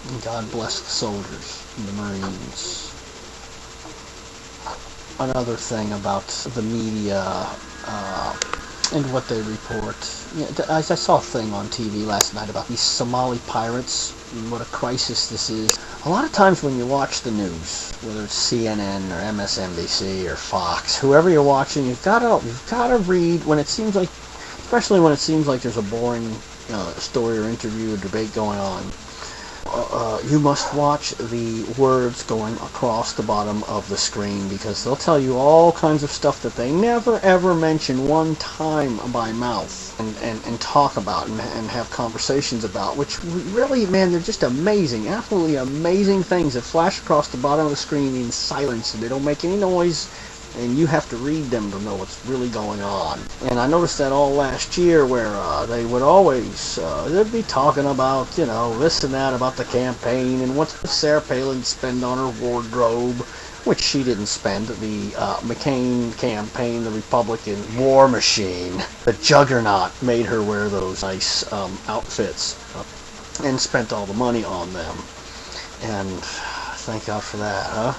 And God bless the soldiers and the Marines. Another thing about the media and what they report. Yeah, I saw a thing on TV last night about these Somali pirates and what a crisis this is. A lot of times when you watch the news, whether it's CNN or MSNBC or Fox, whoever you're watching, you've got to read when it seems like, especially when it seems like there's a boring story or interview or debate going on. You must watch the words going across the bottom of the screen, because they'll tell you all kinds of stuff that they never ever mention one time by mouth and talk about and have conversations about, which really, man, they're just amazing, absolutely amazing things that flash across the bottom of the screen in silence, and they don't make any noise, and you have to read them to know what's really going on. And I noticed that all last year, where they would always, they'd be talking about, this and that about the campaign, and what Sarah Palin spend on her wardrobe, which she didn't spend. The McCain campaign, the Republican war machine, the juggernaut, made her wear those nice outfits and spent all the money on them. And thank God for that, huh?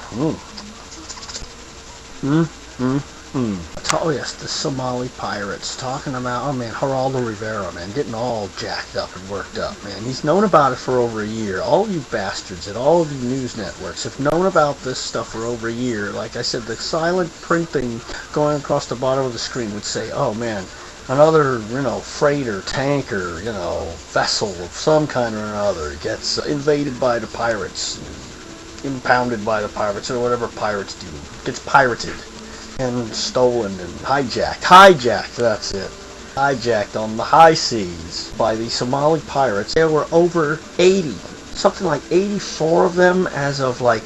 Oh yes, the Somali pirates, talking about, oh man, Geraldo Rivera, man, getting all jacked up and worked up, man. He's known about it for over a year. All you bastards at all of you news networks have known about this stuff for over a year. Like I said, the silent printing going across the bottom of the screen would say, oh man, another, freighter, tanker, vessel of some kind or another gets invaded by the pirates, impounded by the pirates, or whatever pirates do, gets pirated and stolen and hijacked, that's it, hijacked on the high seas by the Somali pirates. There were over 80, something like 84 of them as of like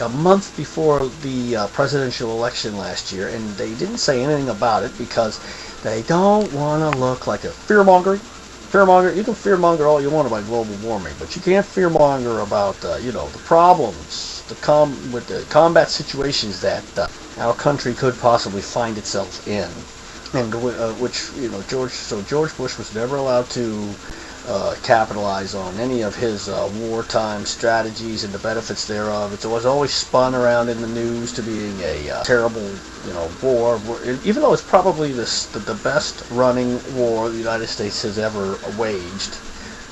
a month before the presidential election last year, and they didn't say anything about it because they don't want to look like a fearmonger. You can fearmonger all you want about global warming, but you can't fearmonger about the problems, with the combat situations that our country could possibly find itself in, and which George Bush was never allowed to capitalize on any of his wartime strategies and the benefits thereof. It was always spun around in the news to being a terrible, war, even though it's probably the best running war the United States has ever waged,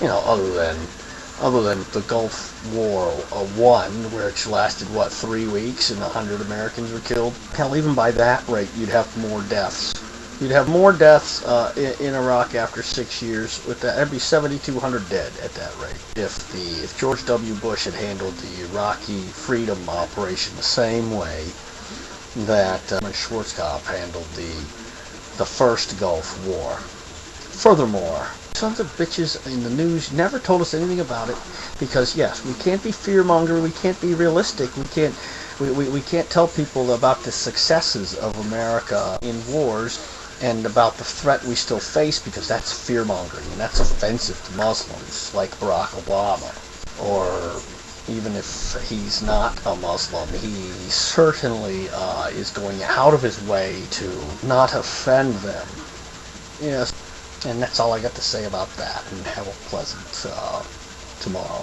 other than the Gulf War One, which lasted 3 weeks and 100 Americans were killed. Hell, even by that rate, you'd have more deaths. You'd have more deaths in Iraq after 6 years. With that, that'd be 7,200 dead at that rate. If George W. Bush had handled the Iraqi freedom operation the same way that Schwarzkopf handled the first Gulf War. Furthermore, sons of bitches in the news never told us anything about it, because yes, we can't be fearmongering, we can't be realistic, we can't tell people about the successes of America in wars and about the threat we still face, because that's fearmongering and that's offensive to Muslims like Barack Obama. Or even if he's not a Muslim, he certainly is going out of his way to not offend them. Yes. And that's all I got to say about that, and have a pleasant tomorrow.